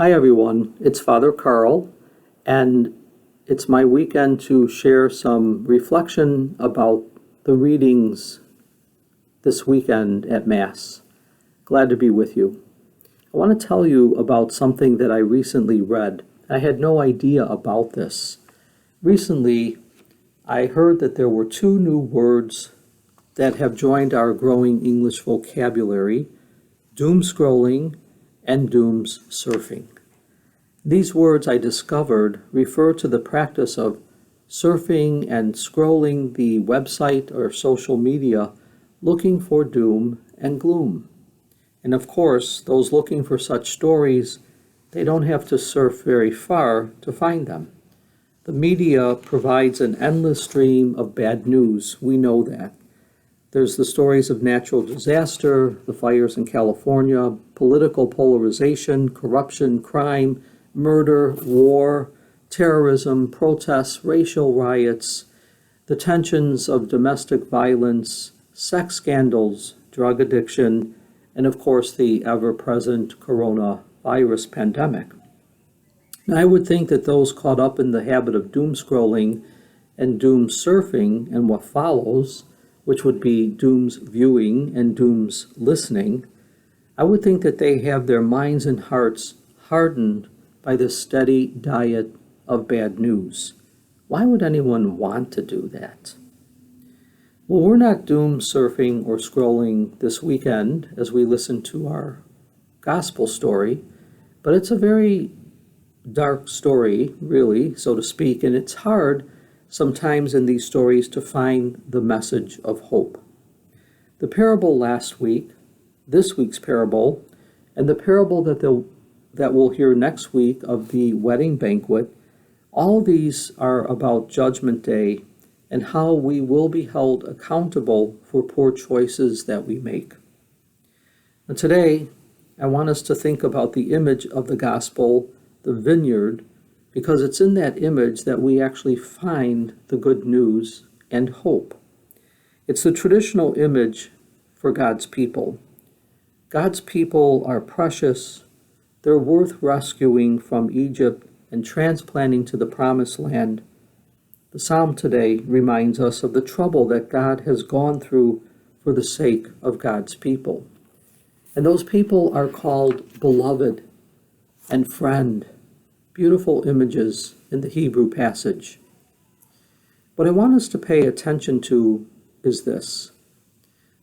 Hi, everyone. It's Father Carl, and it's my weekend to share some reflection about the readings this weekend at Mass. Glad to be with you. I want to tell you about something that I recently read. I had no idea about this. Recently, I heard that there were two new words that have joined our growing English vocabulary: doom scrolling and dooms surfing. These words, I discovered, refer to the practice of surfing and scrolling the website or social media looking for doom and gloom. And of course, those looking for such stories, they don't have to surf very far to find them. The media provides an endless stream of bad news. We know that. There's the stories of natural disaster, the fires in California, political polarization, corruption, crime, murder, war, terrorism, protests, racial riots, the tensions of domestic violence, sex scandals, drug addiction, and of course the ever-present coronavirus pandemic. Now, I would think that those caught up in the habit of doom scrolling and doom surfing and what follows, which would be doom's viewing and doom's listening, I would think that they have their minds and hearts hardened by this steady diet of bad news. Why would anyone want to do that? Well, we're not doom surfing or scrolling this weekend as we listen to our gospel story, but it's a very dark story, really, so to speak, and it's hard sometimes in these stories to find the message of hope. The parable last week, this week's parable, and the parable that we'll hear next week of the wedding banquet, all these are about Judgment Day and how we will be held accountable for poor choices that we make. And today, I want us to think about the image of the gospel, the vineyard, because it's in that image that we actually find the good news and hope. It's the traditional image for God's people. God's people are precious. They're worth rescuing from Egypt and transplanting to the promised land. The psalm today reminds us of the trouble that God has gone through for the sake of God's people. And those people are called beloved and friend. Beautiful images in the Hebrew passage. What I want us to pay attention to is this.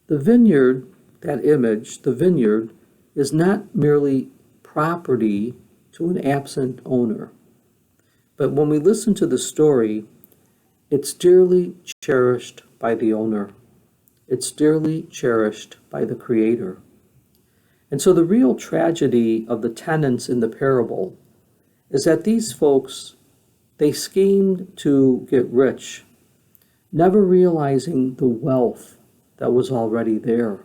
The vineyard, that image, the vineyard, is not merely property to an absent owner. But when we listen to the story, it's dearly cherished by the owner. It's dearly cherished by the Creator. And so the real tragedy of the tenants in the parable is that these folks, they schemed to get rich, never realizing the wealth that was already there.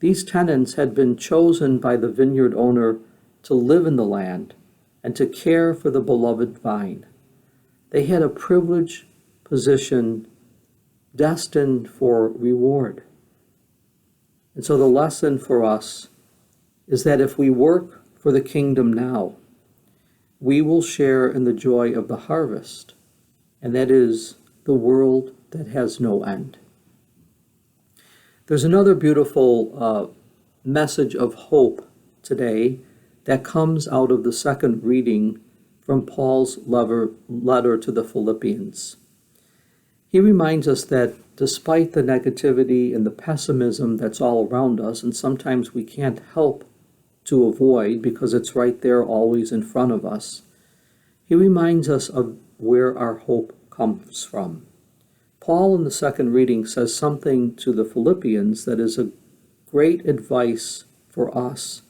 These tenants had been chosen by the vineyard owner to live in the land and to care for the beloved vine. They had a privileged position destined for reward. And so the lesson for us is that if we work for the kingdom now, we will share in the joy of the harvest, and that is the world that has no end. There's another beautiful message of hope today that comes out of the second reading from Paul's letter to the Philippians. He reminds us that despite the negativity and the pessimism that's all around us, and sometimes we can't help to avoid because it's right there always in front of us, he reminds us of where our hope comes from. Paul in the second reading says something to the Philippians that is a great advice for us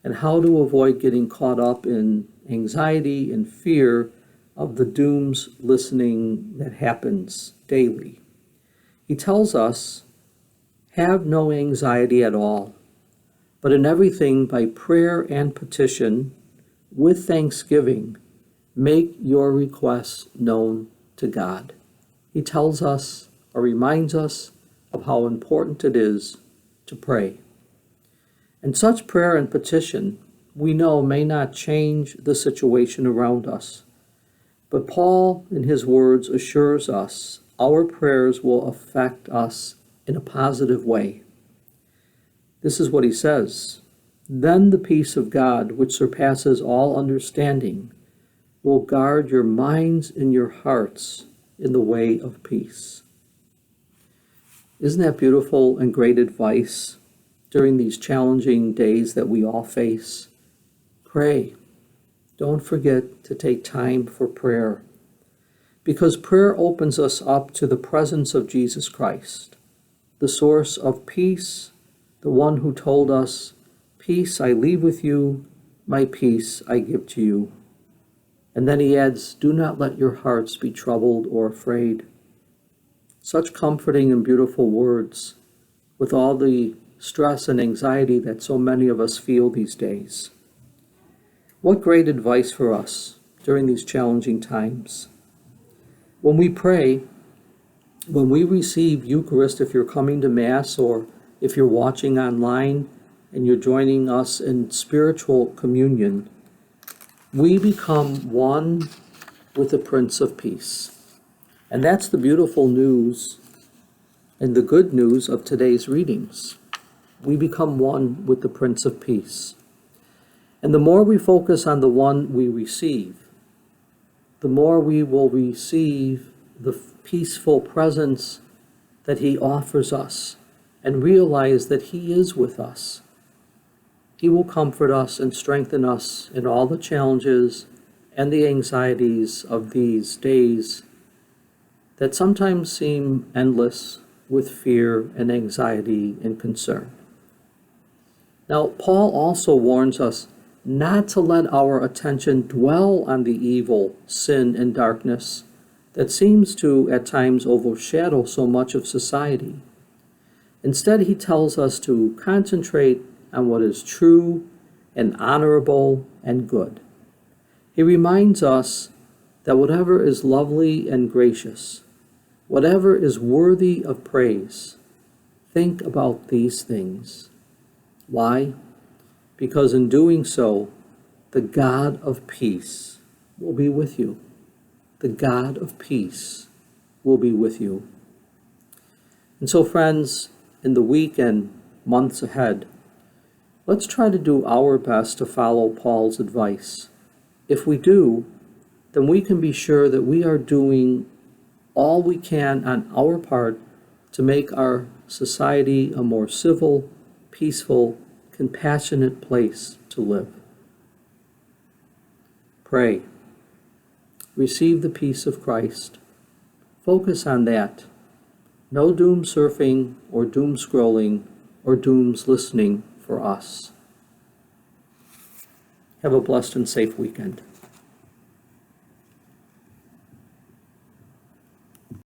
and how to avoid getting caught up in anxiety and fear of the dooms listening that happens daily. He tells us, have no anxiety at all, but in everything by prayer and petition, with thanksgiving, make your requests known to God. He tells us or reminds us of how important it is to pray. And such prayer and petition we know may not change the situation around us. But Paul, in his words, assures us our prayers will affect us in a positive way. This is what he says: "Then the peace of God, which surpasses all understanding, will guard your minds and your hearts in the way of peace." Isn't that beautiful and great advice during these challenging days that we all face? Pray. Don't forget to take time for prayer, because prayer opens us up to the presence of Jesus Christ, the source of peace, the one who told us, "Peace I leave with you, my peace I give to you." And then he adds, "Do not let your hearts be troubled or afraid." Such comforting and beautiful words with all the stress and anxiety that so many of us feel these days. What great advice for us during these challenging times. When we pray, when we receive Eucharist, if you're coming to Mass or if you're watching online and you're joining us in spiritual communion, we become one with the Prince of Peace. And that's the beautiful news and the good news of today's readings. We become one with the Prince of Peace. And the more we focus on the one we receive, the more we will receive the peaceful presence that he offers us and realize that he is with us. He will comfort us and strengthen us in all the challenges and the anxieties of these days that sometimes seem endless with fear and anxiety and concern. Now, Paul also warns us not to let our attention dwell on the evil, sin, and darkness that seems to at times overshadow so much of society. Instead, he tells us to concentrate on what is true and honorable and good. He reminds us that whatever is lovely and gracious, whatever is worthy of praise, think about these things. Why? Because in doing so, the God of peace will be with you. The God of peace will be with you. And so, friends, in the week and months ahead, let's try to do our best to follow Paul's advice. If we do, then we can be sure that we are doing all we can on our part to make our society a more civil, peaceful, compassionate place to live. Pray. Receive the peace of Christ. Focus on that. No doom surfing or doom scrolling or dooms listening for us. Have a blessed and safe weekend.